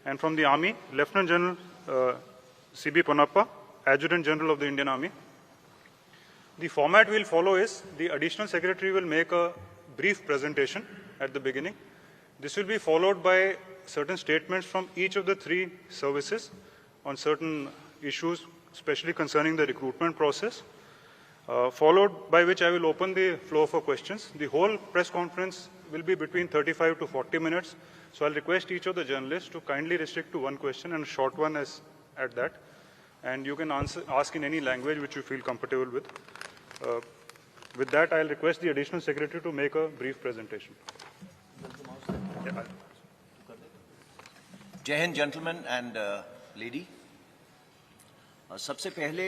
And from the Army, Lieutenant General C.B. Ponnappa, Adjutant General of the Indian Army. The format we'll follow is the Additional Secretary will make a brief presentation at the beginning. This will be followed by certain statements from each of the three services on certain issues, especially concerning the recruitment process, followed by which I will open the floor for questions. The whole press conference will be between 35 to 40 minutes, so I'll request each of the journalists to kindly restrict to one question and a short one as at that. And you can ask in any language which you feel comfortable with. With that, I'll request the Additional Secretary to make a brief presentation. जय Hind gentlemen and lady. सबसे पहले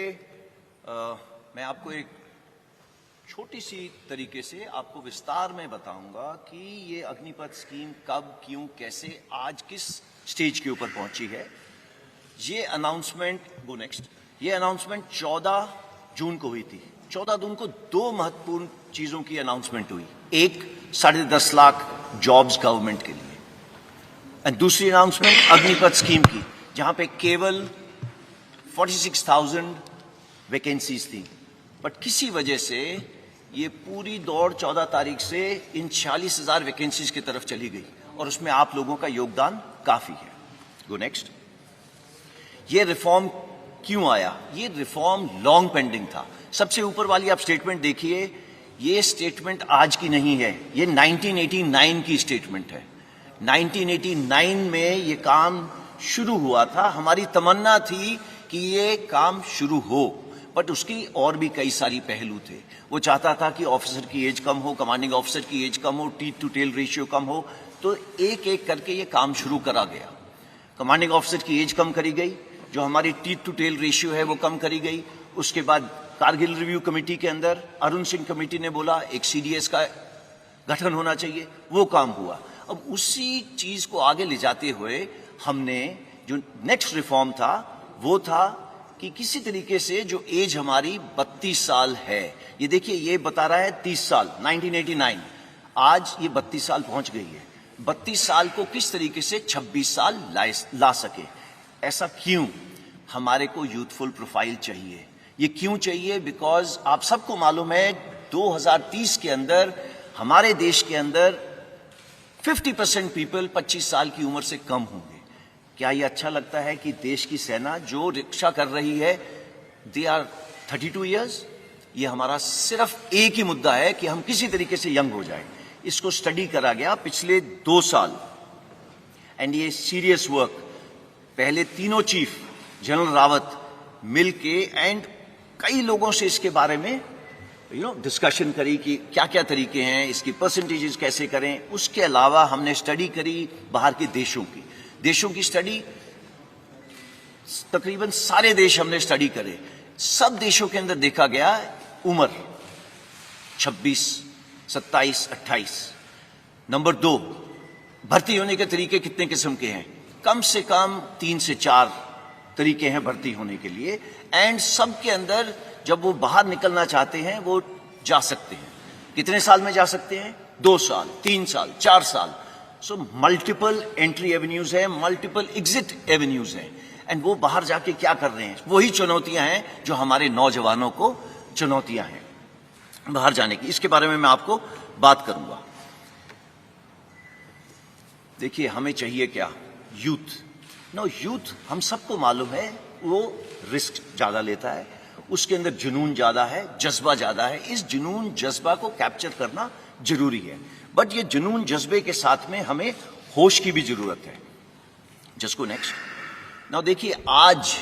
मैं आपको एक छोटी सी तरीके से आपको विस्तार में बताऊंगा कि ये अग्निपथ स्कीम कब, क्यों, कैसे, आज किस स्टेज के ऊपर पहुंची है। ये अनाउंसमेंट ये अनाउंसमेंट 14 जून को हुई थी। 14 जून को दो महत्वपूर्ण चीजों की अनाउंसमेंट हुई। एक 10.5 लाख जॉब्स गवर्नमेंट के लिए, और दूसरी अनाउंसमेंट अग्निपथ स्कीम की, जहां पे केवल 46,000 वैकेंसीज थी। बट किसी वजह से ये पूरी दौड़ 14 तारीख से इन 46,000 वैकेंसीज की तरफ चली गई, और उसमें आप लोगों का योगदान काफी है। Go next. ये रिफॉर्म क्यों आया? ये रिफॉर्म लॉन्ग पेंडिंग था। सबसे ऊपर वाली आप स्टेटमेंट देखिए, ये स्टेटमेंट आज की नहीं है, ये 1989 की स्टेटमेंट है। 1989 में ये काम शुरू हुआ था। हमारी तमन्ना थी कि ये काम शुरू हो, बट उसकी और भी कई सारी पहलू थे। वो चाहता था कि ऑफिसर की एज कम हो, कमांडिंग ऑफिसर की एज कम हो, टीथ टू टेल रेशियो कम हो, तो एक एक करके ये काम शुरू करा गया। कमांडिंग ऑफिसर की एज कम करी गई, जो हमारी टीथ टू टेल रेशियो है वो कम करी गई। उसके बाद कारगिल रिव्यू कमेटी के अंदर अरुण सिंह कमेटी ने बोला एक सीडीएस का गठन होना चाहिए, वो काम हुआ। अब उसी चीज को आगे ले जाते हुए हमने जो नेक्स्ट रिफॉर्म था वो था कि किसी तरीके से जो एज हमारी 32 साल है, ये देखिए ये बता रहा है 30 साल 1989, आज ये 32 साल पहुंच गई है। 32 साल को किस तरीके से 26 साल ला सके। ऐसा क्यों? हमारे को यूथफुल प्रोफाइल चाहिए। ये क्यों चाहिए? बिकॉज आप सबको मालूम है 2030 के अंदर हमारे देश के अंदर 50% पीपल 25 साल की उम्र से कम होंगे। क्या ये अच्छा लगता है कि देश की सेना जो रक्षा कर रही है दे आर 32 इयर्स? ये हमारा सिर्फ एक ही मुद्दा है कि हम किसी तरीके से यंग हो जाए। इसको स्टडी करा गया पिछले 2 साल, एंड ये सीरियस वर्क। पहले तीनों चीफ जनरल रावत मिलके एंड कई लोगों से इसके बारे में डिस्कशन करी कि क्या क्या तरीके हैं, इसकी परसेंटेजेस कैसे करें। उसके अलावा हमने स्टडी करी बाहर के देशों की स्टडी, तकरीबन सारे देश हमने स्टडी करे। सब देशों के अंदर देखा गया उम्र 26, 27, 28। नंबर 2, भर्ती होने के तरीके कितने किस्म के हैं? कम से कम 3 से 4 तरीके हैं भर्ती होने के लिए, एंड सब के अंदर जब वो बाहर निकलना चाहते हैं वो जा सकते हैं। कितने साल में जा सकते हैं? 2 साल, 3 साल, 4 साल। सो मल्टीपल एंट्री एवेन्यूज हैं, मल्टीपल एग्जिट एवेन्यूज हैं, एंड वो बाहर जाके क्या कर रहे हैं? वही चुनौतियां हैं जो हमारे नौजवानों को चुनौतियां हैं बाहर जाने की। इसके बारे में मैं आपको बात करूंगा। देखिए हमें चाहिए क्या? यूथ। यूथ हम सबको मालूम है वो रिस्क ज्यादा लेता है, उसके अंदर जुनून ज्यादा है, जज्बा ज्यादा है। इस जुनून जज्बा को कैप्चर करना जरूरी है, बट ये जुनून जज्बे के साथ में हमें होश की भी जरूरत है। Just go next. नाउ देखिए आज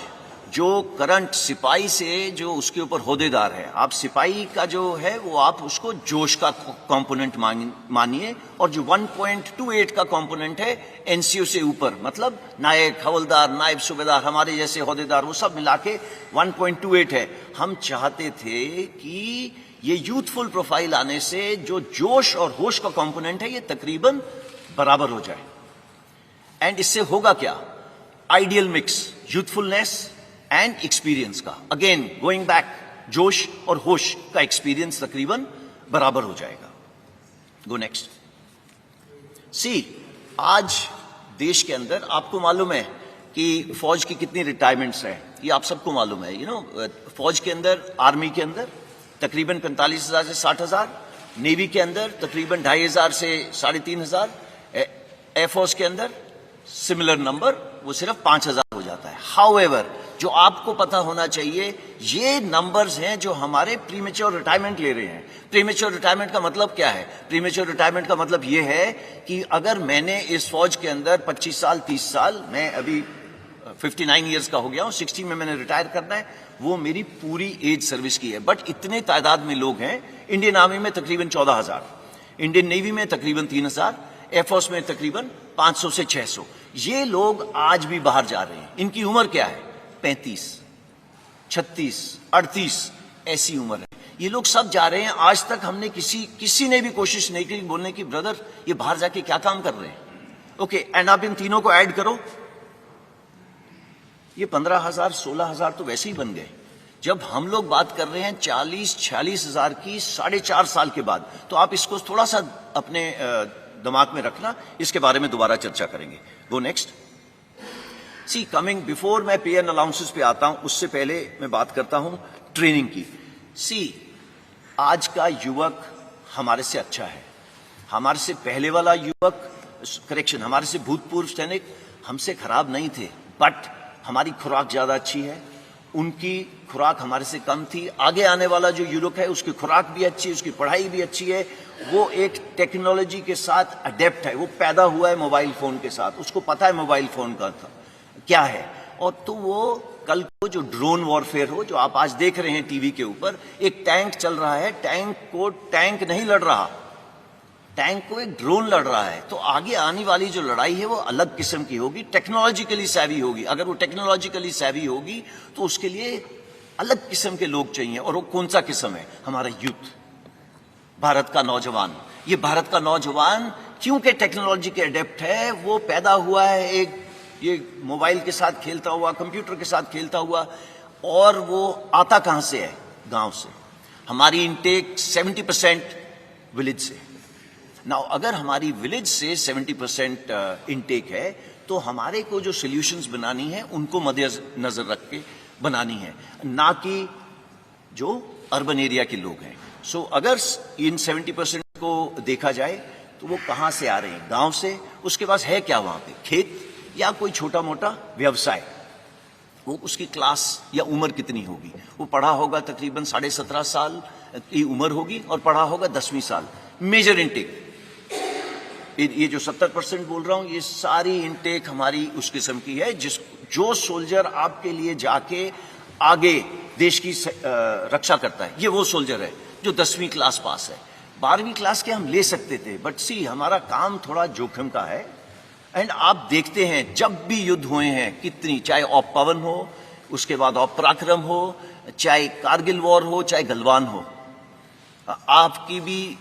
जो करंट सिपाही से जो उसके ऊपर होदेदार है, आप सिपाही का जो है वो आप उसको जोश का कंपोनेंट मानिए, और जो 1.28 का कंपोनेंट है एनसीओ से ऊपर, मतलब नायक, हवलदार, नायब सूबेदार, हमारे जैसे होदेदार, वो सब मिला के 1.28 है। हम चाहते थे कि ये यूथफुल प्रोफाइल आने से जो जोश और होश का कंपोनेंट है ये तकरीबन बराबर हो जाए। एंड इससे होगा क्या? Ideal mix youthfulness and experience का। अगेन गोइंग बैक, जोश और होश का एक्सपीरियंस तकरीबन बराबर हो जाएगा। गो नेक्स्ट। सी आज देश के अंदर आपको मालूम है कि फौज की कितनी रिटायरमेंट्स हैं, ये आप सबको मालूम है। फौज के अंदर, आर्मी के अंदर तकरीबन 45,000 से 60,000, नेवी के अंदर तकरीबन 2,500 से 3,500, एयरफोर्स के अंदर सिमिलर नंबर, वो सिर्फ 5,000 हो जाता है। हाउएवर, जो आपको पता होना चाहिए, ये नंबर्स हैं जो हमारे प्रीमेच्योर रिटायरमेंट ले रहे हैं। प्रीमेच्योर रिटायरमेंट का मतलब क्या है? प्रीमेच्योर रिटायरमेंट का मतलब ये है कि अगर मैंने इस फौज के अंदर 25 साल, 30 साल, मैं अभी 59 ईयर्स का हो गया हूं, 60 में मैंने रिटायर करना है, वो मेरी पूरी एज सर्विस की है। बट इतने तादाद में लोग हैं, इंडियन आर्मी में तकरीबन 14,000, इंडियन नेवी में तकरीबन 3,000, एयरफोर्स में तकरीबन 500 से 600। ये लोग आज भी बाहर जा रहे हैं। इनकी उम्र क्या है? 35, 36, 38 ऐसी उम्र है। ये लोग सब जा रहे हैं। आज तक हमने किसी ने भी कोशिश नहीं की बोलने की ब्रदर ये बाहर जाके क्या काम कर रहे हैं। ओके, एंड आप इन तीनों को ऐड करो, ये 15,000, 16,000 तो वैसे ही बन गए। जब हम लोग बात कर रहे हैं 40-46 हजार की 4.5 साल के बाद, तो आप इसको थोड़ा सा अपने दिमाग में रखना, इसके बारे में दोबारा चर्चा करेंगे। Go next. See coming, before मैं पे एंड अलाउंसेस पे आता हूं, उससे पहले मैं बात करता हूं ट्रेनिंग की। सी, आज का युवक हमारे से अच्छा है। हमारे से पहले वाला युवक, करेक्शन, हमारे से भूतपूर्व सैनिक हमसे खराब नहीं थे, बट हमारी खुराक ज्यादा अच्छी है, उनकी खुराक हमारे से कम थी। आगे आने वाला जो युवक है, उसकी खुराक भी अच्छी है, उसकी पढ़ाई भी अच्छी है, वो एक टेक्नोलॉजी के साथ अडेप्ट है, वो पैदा हुआ है मोबाइल फोन के साथ, उसको पता है मोबाइल फोन का क्या है। और तो वो कल को जो ड्रोन वॉरफेयर हो, जो आप आज देख रहे हैं टीवी के ऊपर, एक टैंक चल रहा है, टैंक को टैंक नहीं लड़ रहा, टैंक को एक ड्रोन लड़ रहा है। तो आगे आने वाली जो लड़ाई है वो अलग किस्म की होगी, टेक्नोलॉजिकली सैवी होगी। अगर वो टेक्नोलॉजिकली सैवी होगी तो उसके लिए अलग किस्म के लोग चाहिए। और वो कौन सा किस्म है? हमारा यूथ, भारत का नौजवान। ये भारत का नौजवान क्योंकि टेक्नोलॉजी के अडेप्ट है, वो पैदा हुआ है एक ये मोबाइल के साथ खेलता हुआ, कंप्यूटर के साथ खेलता हुआ, और वो आता कहां से है? गांव से। हमारी इनटेक 70% विलेज से। नाउ अगर हमारी विलेज से 70% इनटेक है, तो हमारे को जो सॉल्यूशंस बनानी है उनको मद्देनजर रख के बनानी है, ना कि जो अर्बन एरिया के लोग हैं। सो अगर इन 70% को देखा जाए तो वो कहां से आ रहे हैं? गांव से। उसके पास है क्या वहां पे? खेत या कोई छोटा मोटा व्यवसाय। वो उसकी क्लास या उम्र कितनी होगी? वो पढ़ा होगा तकरीबन 17.5 साल की उम्र होगी और पढ़ा होगा 10वीं साल। मेजर इनटेक, ये जो 70% बोल रहा हूं, ये सारी इनटेक हमारी उस किस्म की है जो सोल्जर आपके लिए जाके आगे देश की रक्षा करता है, ये वो सोल्जर है जो 10वीं क्लास पास है। 12वीं क्लास के हम ले सकते थे, बट सी हमारा काम थोड़ा जोखिम का है। एंड आप देखते हैं जब भी युद्ध हुए हैं कितनी, चाहे ऑप पवन हो, उसके बाद ऑप पराक्रम हो, चाहे कारगिल वॉर हो, चाहे गलवान हो, आपकी भी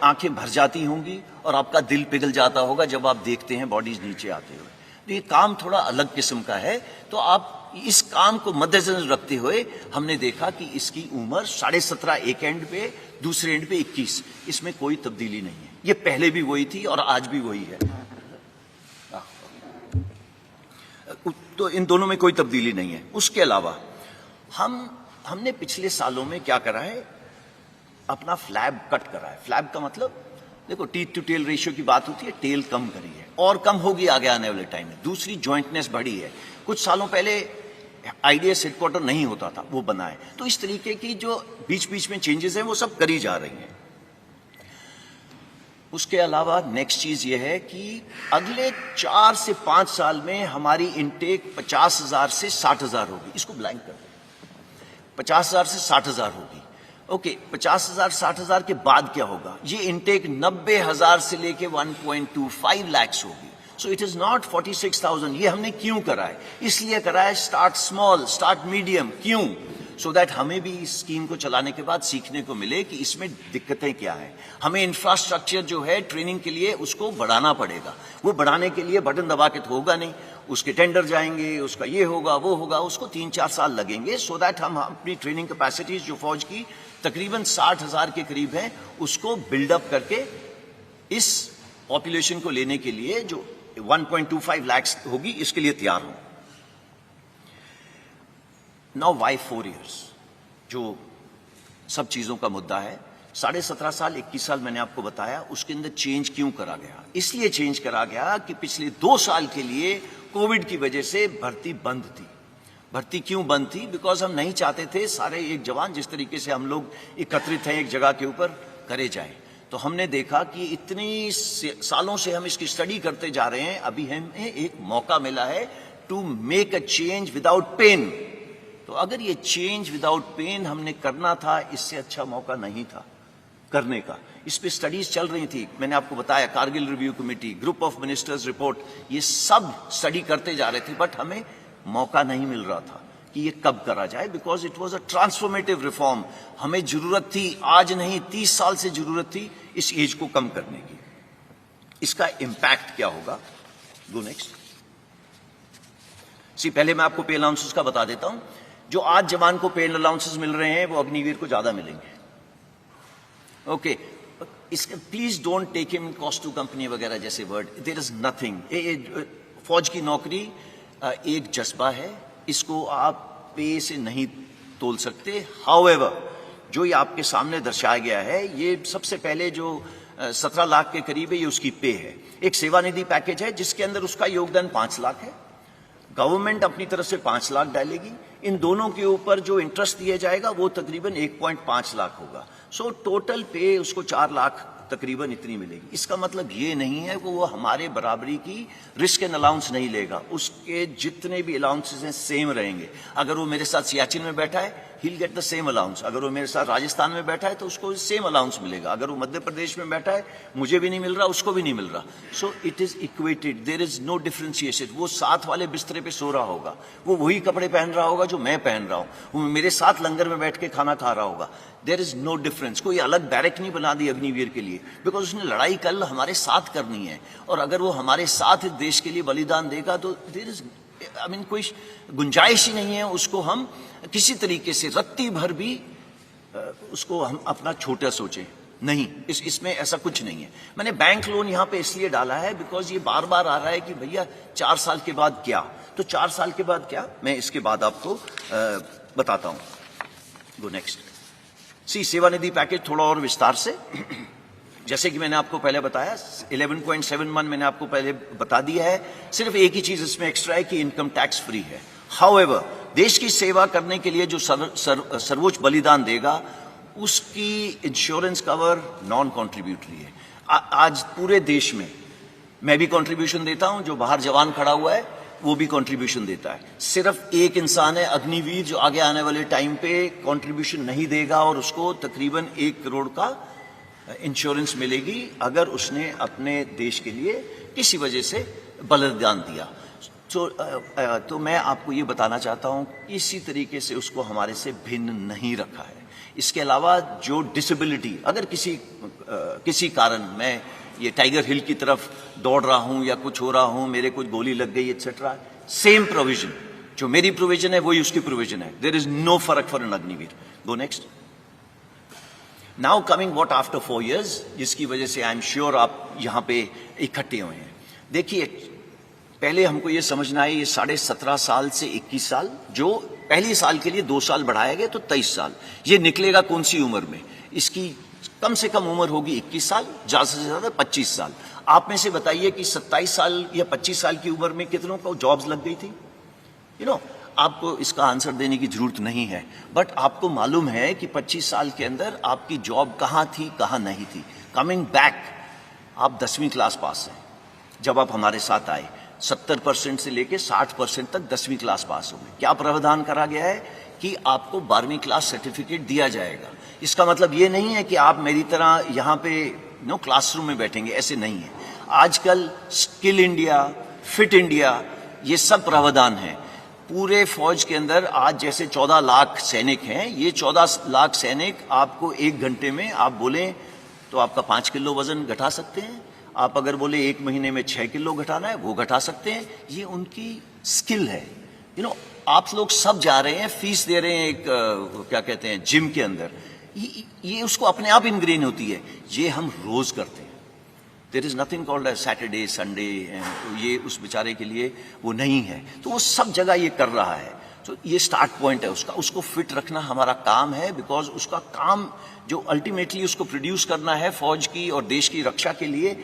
आंखें भर जाती होंगी और आपका दिल पिघल जाता होगा जब आप देखते हैं बॉडीज नीचे आते हुए। तो ये काम थोड़ा अलग किस्म का है। तो आप इस काम को मद्देनजर रखते हुए हमने देखा कि इसकी उम्र 17.5 एक एंड पे, दूसरे एंड पे 21। इसमें कोई तब्दीली नहीं है। ये पहले भी वही थी और आज भी वही है। तो इन दोनों में कोई तब्दीली नहीं है। उसके अलावा हमने पिछले सालों में क्या करा है? अपना फ्लैब कट करा है। फ्लैब का मतलब, देखो टीथ टू टेल रेशियो की बात होती है, टेल कम करी है और कम होगी आगे आने वाले टाइम में। दूसरी, जॉइंटनेस बढ़ी है। कुछ सालों पहले आईडीएस हेडक्वार्टर नहीं होता था, वो बना है। तो इस तरीके की जो बीच बीच में चेंजेस हैं वो सब करी जा रही हैं। उसके अलावा नेक्स्ट चीज ये है कि अगले 4 से 5 साल में हमारी इनटेक 50,000 से 60,000 होगी। इसको ब्लैंक कर दें, 50,000 से 60,000 होगी। ओके, 50,000 60,000 के बाद क्या होगा? ये इनटेक 90,000 से लेके 1.25 लाख होगी। सो इट इज नॉट 46,000। ये हमने क्यों करा है? इसलिए करा है स्टार्ट स्मॉल, स्टार्ट मीडियम। क्यों? सो दैट हमें भी इस स्कीम को चलाने के बाद सीखने को मिले कि इसमें दिक्कतें क्या हैं। हमें इंफ्रास्ट्रक्चर जो है ट्रेनिंग के लिए उसको बढ़ाना पड़ेगा। वो बढ़ाने के लिए बटन दबा के तो होगा नहीं, उसके टेंडर जाएंगे, उसका ये होगा वो होगा, उसको 3-4 साल लगेंगे। सो दैट हम अपनी ट्रेनिंग कैपेसिटीज जो फौज की तकरीबन 60,000 के करीब है, उसको बिल्डअप करके इस पॉपुलेशन को लेने के लिए जो 1.25 लाख होगी, इसके लिए तैयार हूं। नाउ वाई 4 years, जो सब चीजों का मुद्दा है। 17.5 साल 21 साल मैंने आपको बताया, उसके अंदर चेंज क्यों करा गया? इसलिए चेंज करा गया कि पिछले 2 साल के लिए कोविड की वजह से भर्ती बंद थी। भर्ती क्यों बंद थी? बिकॉज हम नहीं चाहते थे सारे एक जवान जिस तरीके से हम लोग एकत्रित हैं एक जगह के ऊपर करे जाए। तो हमने देखा कि इतनी सालों से हम इसकी स्टडी करते जा रहे हैं, अभी हमें एक मौका मिला है to make a change without pain. तो अगर ये चेंज विदाउट पेन हमने करना था, इससे अच्छा मौका नहीं था करने का। इस पे स्टडीज चल रही थी, मैंने आपको बताया, Kargil review committee, group of ministers report, ये सब स्टडी करते जा रहे थे, बट हमें मौका नहीं मिल रहा था कि ये कब करा जाए, because it was a transformative reform. हमें जरूरत थी, आज नहीं 30 साल से जरूरत थी इस एज को कम करने की। इसका इंपैक्ट क्या होगा? Go next. पहले मैं आपको पे अलाउंसेस का बता देता हूं। जो आज जवान को पे अलाउंसेस मिल रहे हैं वो अग्निवीर को ज्यादा मिलेंगे। ओके, इसका please don't take him cost to company वगैरह जैसे वर्ड, देयर इज नथिंग। फौज की नौकरी एक जज्बा है, इसको आप पे से नहीं तोल सकते। हाउएवर, जो ये आपके सामने दर्शाया गया है, ये सबसे पहले जो 17 लाख के करीब है, ये उसकी पे है। एक सेवानिधि पैकेज है जिसके अंदर उसका योगदान 5 लाख है। गवर्नमेंट अपनी तरफ से 5 लाख डालेगी। इन दोनों के ऊपर जो इंटरेस्ट दिया जाएगा वो तकरीबन 1.5 लाख होगा। सो टोटल पे उसको 4 लाख तकरीबन इतनी मिलेगी। इसका मतलब ये नहीं है कि वो हमारे बराबरी की रिस्क एंड अलाउंस नहीं लेगा, उसके जितने भी अलाउंसेस हैं सेम रहेंगे। अगर वो मेरे साथ सियाचिन में बैठा है, he'll get the same allowance। अगर वो मेरे साथ राजस्थान में बैठा है तो उसको सेम अलाउंस मिलेगा। अगर वो मध्य प्रदेश में बैठा है, मुझे भी नहीं मिल रहा, उसको भी नहीं मिल रहा। So it is equated, there is no differentiation. वो साथ वाले बिस्तरे पे सो रहा होगा, वो वही कपड़े पहन रहा होगा जो मैं पहन रहा हूं, वो मेरे साथ लंगर में बैठ के खाना खा रहा होगा। There is no difference. कोई अलग बैरक नहीं बना दी अग्निवीर के लिए, बिकॉज उसने लड़ाई कल हमारे साथ करनी है, और अगर वो हमारे साथ देश के लिए बलिदान देगा तो देयर इज कोई गुंजाइश ही नहीं है उसको हम किसी तरीके से रत्ती भर भी उसको हम अपना छोटा सोचें। नहीं, इसमें ऐसा कुछ नहीं है। मैंने बैंक लोन यहां पे इसलिए डाला है बिकॉज ये बार बार आ रहा है कि भैया 4 साल के बाद क्या, तो 4 साल के बाद क्या, मैं इसके बाद आपको बताता हूं। Go next. सेवानिधि पैकेज थोड़ा और विस्तार से, जैसे कि मैंने आपको पहले बताया 11.71 मैंने आपको पहले बता दिया है। सिर्फ एक ही चीज इसमें एक्स्ट्रा है कि इनकम टैक्स फ्री है। हाउएवर, देश की सेवा करने के लिए जो सर्वोच्च बलिदान देगा उसकी इंश्योरेंस कवर नॉन कॉन्ट्रीब्यूटरी है। आज पूरे देश में मैं भी कंट्रीब्यूशन देता हूं, जो बाहर जवान खड़ा हुआ है वो भी कंट्रीब्यूशन देता है। सिर्फ एक इंसान है अग्निवीर जो आगे आने वाले टाइम पे कंट्रीब्यूशन नहीं देगा, और उसको तकरीबन 1 करोड़ का इंश्योरेंस मिलेगी अगर उसने अपने देश के लिए किसी वजह से बलिदान दिया। तो मैं आपको ये बताना चाहता हूं, इसी तरीके से उसको हमारे से भिन्न नहीं रखा है। इसके अलावा जो डिसेबिलिटी, अगर किसी कारण मैं ये टाइगर हिल की तरफ दौड़ रहा हूं या कुछ हो रहा हूं, मेरे कुछ गोली लग गई एक्सेट्रा, सेम प्रोविजन, जो मेरी प्रोविजन है वही उसकी प्रोविजन है। देयर इज नो फर्क for an Agniveer. Go next. Now coming what after 4 years, जिसकी वजह से आई एम श्योर आप यहां पे इकट्ठे हुए हैं। देखिए, पहले हमको ये समझना है, ये 17.5 साल से 21 साल, जो पहले साल के लिए 2 साल बढ़ाया गया तो 23 साल, ये निकलेगा कौन सी उम्र में? इसकी कम से कम उम्र होगी 21 साल, ज्यादा से ज्यादा 25 साल। आप में से बताइए कि 27 साल या 25 साल की उम्र में कितनों को जॉब्स लग गई थी? आपको इसका आंसर देने की जरूरत नहीं है, बट आपको मालूम है कि 25 साल के अंदर आपकी जॉब कहां थी, कहां नहीं थी। कमिंग बैक, आप 10वीं क्लास पास हैं जब आप हमारे साथ आए, 70% से लेके 60% तक 10वीं क्लास पास हो गए। क्या प्रावधान करा गया है कि आपको 12वीं क्लास सर्टिफिकेट दिया जाएगा। इसका मतलब ये नहीं है कि आप मेरी तरह यहाँ पे क्लासरूम में बैठेंगे, ऐसे नहीं है। आजकल स्किल इंडिया, फिट इंडिया, ये सब प्रावधान है पूरे फौज के अंदर। आज जैसे 14 लाख सैनिक हैं, ये 14 लाख सैनिक आपको 1 घंटे में आप बोले तो आपका 5 किलो वजन घटा सकते हैं। आप अगर बोले 1 महीने में 6 किलो घटाना है, वो घटा सकते हैं। ये उनकी स्किल है। आप लोग सब जा रहे हैं, फीस दे रहे हैं एक क्या कहते हैं जिम के अंदर, ये उसको अपने आप इनग्रेन होती है। ये हम रोज करते हैं। There is nothing called Saturday Sunday, ये उस बेचारे के लिए वो नहीं है। तो वो सब जगह ये कर रहा है। तो ये स्टार्ट पॉइंट है उसका, उसको फिट रखना हमारा काम है, बिकॉज उसका काम जो अल्टीमेटली उसको प्रोड्यूस करना है फौज की और देश की रक्षा के लिए,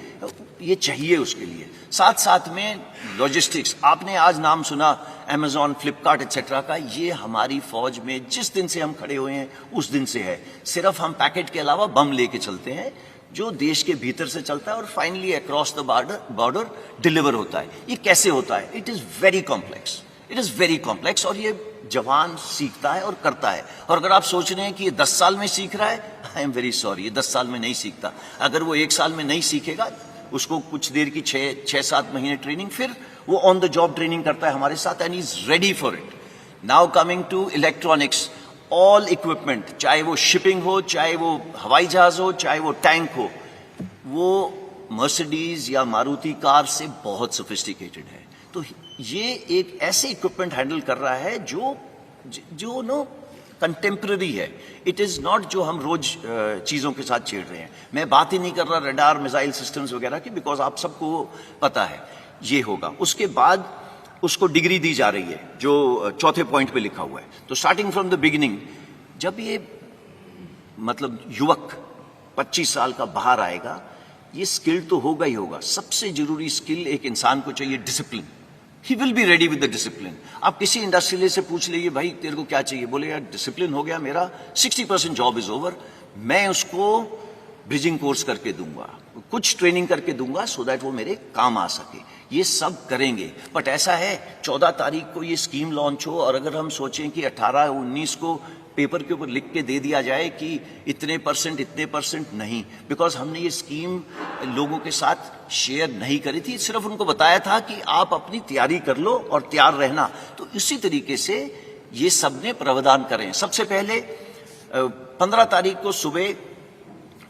ये चाहिए उसके लिए। साथ साथ में लॉजिस्टिक्स, आपने आज नाम सुना अमेजॉन, फ्लिपकार्ट एक्सेट्रा का, ये हमारी फौज में जिस दिन से हम खड़े हुए हैं उस दिन से है। सिर्फ हम पैकेट के अलावा बम लेके चलते हैं जो देश के भीतर से चलता है और finally across the border deliver होता है। ये कैसे होता है? It is very complex, it is very complex, और ये जवान सीखता है और करता है। और अगर आप सोच रहे हैं कि ये 10 साल में सीख रहा है, आई एम वेरी सॉरी, ये 10 साल में नहीं सीखता। अगर वो 1 साल में नहीं सीखेगा, उसको कुछ देर की 6-7 महीने ट्रेनिंग, फिर वो ऑन द जॉब ट्रेनिंग करता है हमारे साथ, and is ready for it. Now coming to electronics, all equipment, चाहे वो शिपिंग हो, चाहे वो हवाई जहाज हो, चाहे वो टैंक हो, वो मर्सिडीज या मारुति कार से बहुत सोफिस्टिकेटेड है। तो ये एक ऐसे इक्विपमेंट हैंडल कर रहा है जो नो कंटेम्प्रेरी है। इट इज नॉट जो हम रोज चीजों के साथ छेड़ रहे हैं। मैं बात ही नहीं कर रहा रडार, मिसाइल सिस्टम्स वगैरह की, बिकॉज आप सबको पता है ये होगा। उसके बाद उसको डिग्री दी जा रही है जो चौथे पॉइंट पे लिखा हुआ है। तो स्टार्टिंग फ्रॉम द बिगिनिंग, जब ये मतलब युवक 25 साल का बाहर आएगा, ये स्किल तो होगा ही होगा। सबसे जरूरी स्किल एक इंसान को चाहिए, discipline. He will be ready with the discipline. आप किसी इंडस्ट्रियलिस्ट से पूछ लीजिए, भाई तेरे को क्या चाहिए? बोले यार डिसिप्लिन हो गया मेरा, 60% जॉब इज ओवर, मैं उसको ब्रिजिंग कोर्स करके दूंगा, कुछ ट्रेनिंग करके दूंगा, सो दैट वो मेरे काम आ सके। ये सब करेंगे। बट ऐसा है 14 तारीख को ये स्कीम लॉन्च हो, और अगर हम सोचें कि 18-19 को पेपर के ऊपर लिख के दे दिया जाए कि इतने परसेंट नहीं, बिकॉज हमने ये स्कीम लोगों के साथ शेयर नहीं करी थी, सिर्फ उनको बताया था कि आप अपनी तैयारी कर लो और तैयार रहना। तो इसी तरीके से ये सब ने प्रावधान करें। सबसे पहले 15 तारीख को सुबह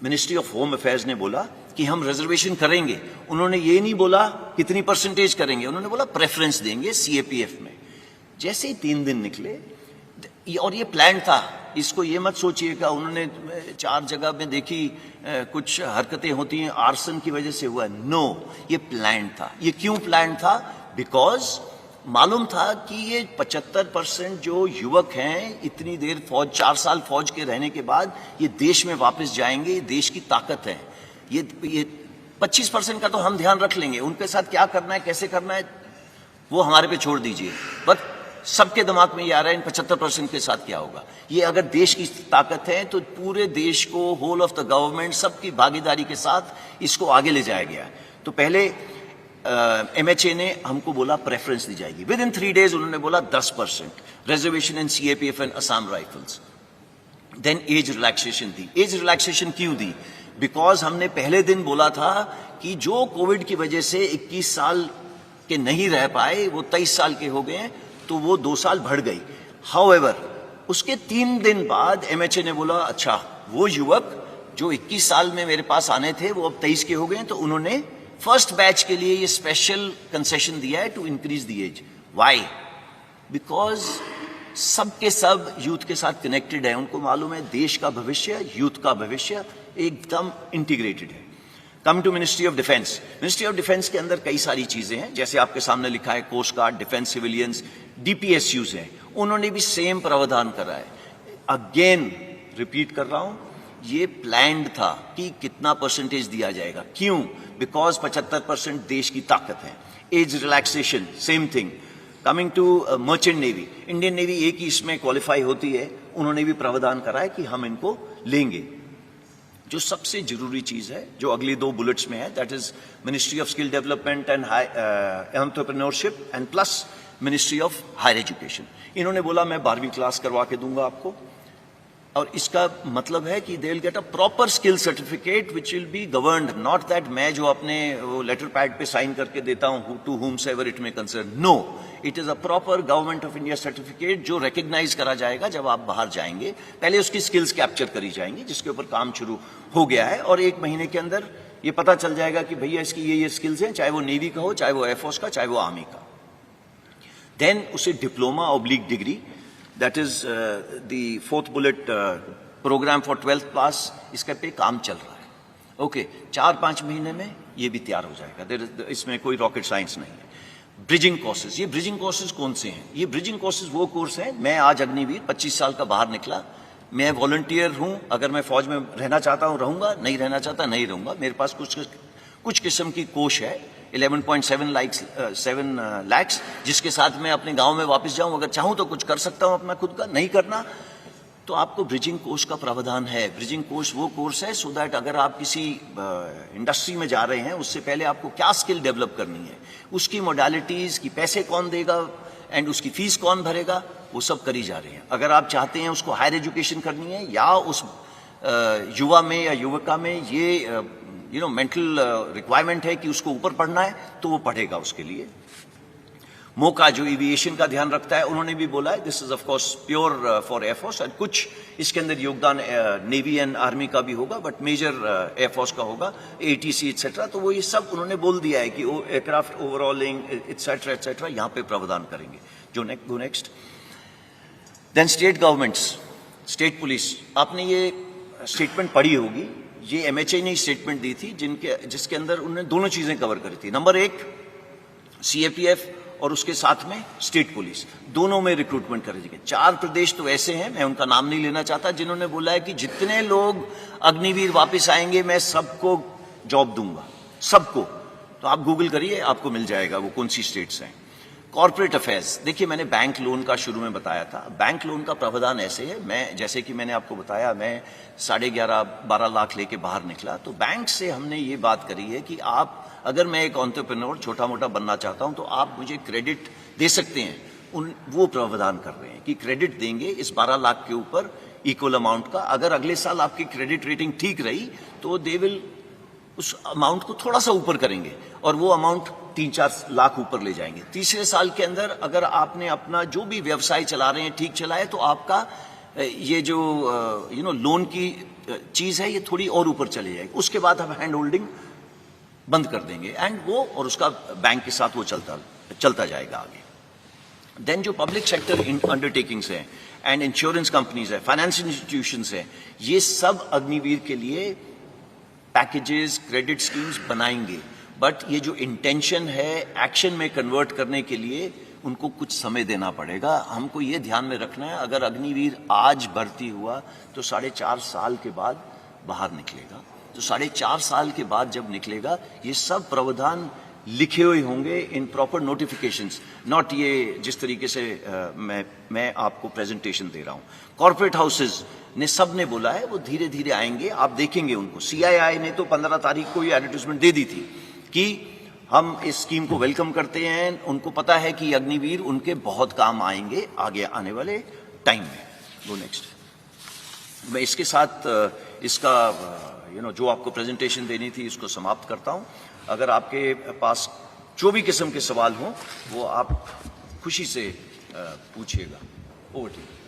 मिनिस्ट्री ऑफ होम अफेयर्स ने बोला कि हम रिजर्वेशन करेंगे। उन्होंने ये नहीं बोला कितनी परसेंटेज करेंगे, उन्होंने बोला प्रेफरेंस देंगे सीएपीएफ में। जैसे ही 3 दिन निकले, और ये प्लान था, इसको ये मत सोचिएगा उन्होंने 4 जगह में देखी कुछ हरकतें होती हैं आर्सन की वजह से हुआ। नो, ये प्लान था। ये क्यों प्लान था? बिकॉज मालूम था कि ये 75% जो युवक हैं, इतनी देर फौज, 4 साल फौज के रहने के बाद ये देश में वापस जाएंगे, ये देश की ताकत है। ये 25% का तो हम ध्यान रख लेंगे, उनके साथ क्या करना है, कैसे करना है, वो हमारे पे छोड़ दीजिए। बट सबके दिमाग में ये आ रहा है इन 75% के साथ क्या होगा। ये अगर देश की ताकत है तो पूरे देश को, होल ऑफ द गवर्नमेंट, सबकी भागीदारी के साथ इसको आगे ले जाया गया। तो पहले एमएचए ने हमको बोला प्रेफरेंस दी जाएगी। विद इन 3 डेज उन्होंने बोला 10% reservation in CAPF and Assam Rifles. Then age relaxation दी। एज रिलैक्सेशन क्यों दी? बिकॉज हमने पहले दिन बोला था कि जो कोविड की वजह से 21 साल के नहीं रह पाए वो 23 साल के हो गए हैं, तो वो 2 साल बढ़ गई। हाउएवर उसके 3 दिन बाद एमएचए ने बोला अच्छा, वो युवक जो 21 साल में मेरे पास आने थे वो अब 23 के हो गए हैं, तो उन्होंने फर्स्ट बैच के लिए ये स्पेशल कंसेशन दिया है to increase the age. Why? Because सबके सब यूथ के साथ कनेक्टेड है। उनको मालूम है देश का भविष्य, यूथ का भविष्य एकदम इंटीग्रेटेड है। Come to Ministry of Defence. Ministry of Defence के अंदर कई सारी चीजें हैं, जैसे आपके सामने लिखा है coast guard, defence civilians, DPSUs हैं, उन्होंने भी सेम प्रावधान करा है। अगेन रिपीट कर रहा हूं, ये प्लान्ड था कि कितना परसेंटेज दिया जाएगा। क्यों? बिकॉज 75% देश की ताकत है। Age relaxation same thing. Coming to merchant navy, Indian navy एक ही इसमें क्वालिफाई होती है, उन्होंने भी प्रावधान करा है कि हम इनको लेंगे। जो सबसे जरूरी चीज है जो अगली 2 बुलेट्स में है, that is Ministry of Skill Development and Entrepreneurship and plus Ministry of Higher Education. इन्होंने बोला मैं 12वीं क्लास करवा के दूंगा आपको, और इसका मतलब है कि they will get a proper skill certificate which will be governed, not that मैं जो अपने वो लेटर पैड पे साइन करके देता हूं to whomsoever it may concern. No, it is a proper Government of India certificate जो रिकग्नाइज करा जाएगा जब आप बाहर जाएंगे। पहले उसकी स्किल्स कैप्चर करी जाएंगी, जिसके ऊपर काम शुरू हो गया है, और 1 महीने के अंदर ये पता चल जाएगा कि भैया इसकी ये स्किल्स हैं, चाहे वो नेवी का हो, चाहे वो एयरफोर्स का, चाहे वो आर्मी का। देन उसे diploma oblique degree, that is the 4th bullet programme for 12th pass, इसके पे काम चल रहा है। ओके, 4-5 महीने में ये भी तैयार हो जाएगा। इसमें कोई रॉकेट साइंस नहीं है। ब्रिजिंग कोर्सेज, ये ब्रिजिंग कोर्सेज कौन से हैं? ये ब्रिजिंग कोर्सेज वो कोर्स हैं, मैं आज अग्निवीर 25 साल का बाहर निकला, मैं वॉलंटियर हूं, अगर मैं फौज में रहना चाहता हूं रहूंगा, नहीं रहना चाहता नहीं रहूंगा। मेरे पास कुछ किस्म की कोष है 11.7 लाख, जिसके साथ मैं अपने गांव में वापस जाऊं, अगर चाहूं तो कुछ कर सकता हूं अपना खुद का, नहीं करना तो आपको ब्रिजिंग कोर्स का प्रावधान है। ब्रिजिंग कोर्स वो कोर्स है सो दैट अगर आप किसी इंडस्ट्री में जा रहे हैं, उससे पहले आपको क्या स्किल डेवलप करनी है, उसकी मोडालिटीज की, पैसे कौन देगा एंड उसकी फीस कौन भरेगा, वो सब करी जा रही है। अगर आप चाहते हैं उसको हायर एजुकेशन करनी है या उस युवा में या युवका में ये मेंटल रिक्वायरमेंट है कि उसको ऊपर पढ़ना है, तो वो पढ़ेगा उसके लिए। मोका जो एविएशन का ध्यान रखता है, उन्होंने भी बोला है this is of course pure for air force, और कुछ इसके अंदर योगदान नेवी एंड आर्मी का भी होगा, बट मेजर एयरफोर्स का होगा, एटीसी एटसेट्रा। तो वो ये सब उन्होंने बोल दिया है कि एयरक्राफ्ट ओवरऑलिंग एटसेट्रा एटसेट्रा यहाँ पे प्रावधान करेंगे। जो next then state governments, state police, आपने ये स्टेटमेंट पढ़ी होगी, ये एमएचए ने स्टेटमेंट दी थी जिसके अंदर उन्होंने दोनों चीजें कवर करी थी। नंबर 1 सीएपीएफ और उसके साथ में स्टेट पुलिस, दोनों में रिक्रूटमेंट करेंगे। 4 प्रदेश तो ऐसे हैं, मैं उनका नाम नहीं लेना चाहता, जिन्होंने बोला है कि जितने लोग अग्निवीर वापस आएंगे मैं सबको जॉब दूंगा, सबको। तो आप गूगल करिए, आपको मिल जाएगा वो कौन सी स्टेट्स हैं। कॉर्पोरेट अफेयर्स, देखिए मैंने बैंक लोन का शुरू में बताया था। बैंक लोन का प्रावधान ऐसे है, मैं जैसे कि मैंने आपको बताया, मैं 11.5-12 लाख लेके बाहर निकला, तो बैंक से हमने ये बात करी है कि आप, अगर मैं एक एंटरप्रेन्योर छोटा मोटा बनना चाहता हूं, तो आप मुझे क्रेडिट दे सकते हैं। वो प्रावधान कर रहे हैं कि क्रेडिट देंगे इस 12 लाख के ऊपर इक्वल अमाउंट का। अगर अगले साल आपकी क्रेडिट रेटिंग ठीक रही तो दे विल उस अमाउंट को थोड़ा सा ऊपर करेंगे और वो अमाउंट 3-4 लाख ऊपर ले जाएंगे। तीसरे साल के अंदर अगर आपने अपना जो भी व्यवसाय चला रहे हैं ठीक चलाए, तो आपका ये जो लोन की चीज है ये थोड़ी और ऊपर चली जाएगी। उसके बाद हम हैंड होल्डिंग बंद कर देंगे एंड वो और उसका बैंक के साथ वो चलता जाएगा आगे। देन जो पब्लिक सेक्टर अंडरटेकिंग्स हैं एंड इंश्योरेंस कंपनीज है, फाइनेंशियल इंस्टीट्यूशंस हैं, ये सब अग्निवीर के लिए पैकेजेस, क्रेडिट स्कीम्स बनाएंगे। बट ये जो इंटेंशन है एक्शन में कन्वर्ट करने के लिए उनको कुछ समय देना पड़ेगा। हमको ये ध्यान में रखना है, अगर अग्निवीर आज भर्ती हुआ तो 4.5 साल के बाद बाहर निकलेगा। तो 4.5 साल के बाद जब निकलेगा, ये सब प्रावधान लिखे हुए होंगे इन प्रॉपर नोटिफिकेशंस, नॉट ये जिस तरीके से मैं आपको प्रेजेंटेशन दे रहा हूं। कॉर्पोरेट हाउसेज ने सब ने बोला है वो धीरे धीरे आएंगे, आप देखेंगे उनको। सीआईआई ने तो 15 तारीख को ये एडवर्टाइजमेंट दे दी थी कि हम इस स्कीम को वेलकम करते हैं, उनको पता है कि अग्निवीर उनके बहुत काम आएंगे आगे आने वाले टाइम में। Go next. मैं इसके साथ इसका जो आपको प्रेजेंटेशन देनी थी इसको समाप्त करता हूं। अगर आपके पास जो भी किस्म के सवाल हों वो आप खुशी से पूछिएगा। Over to you.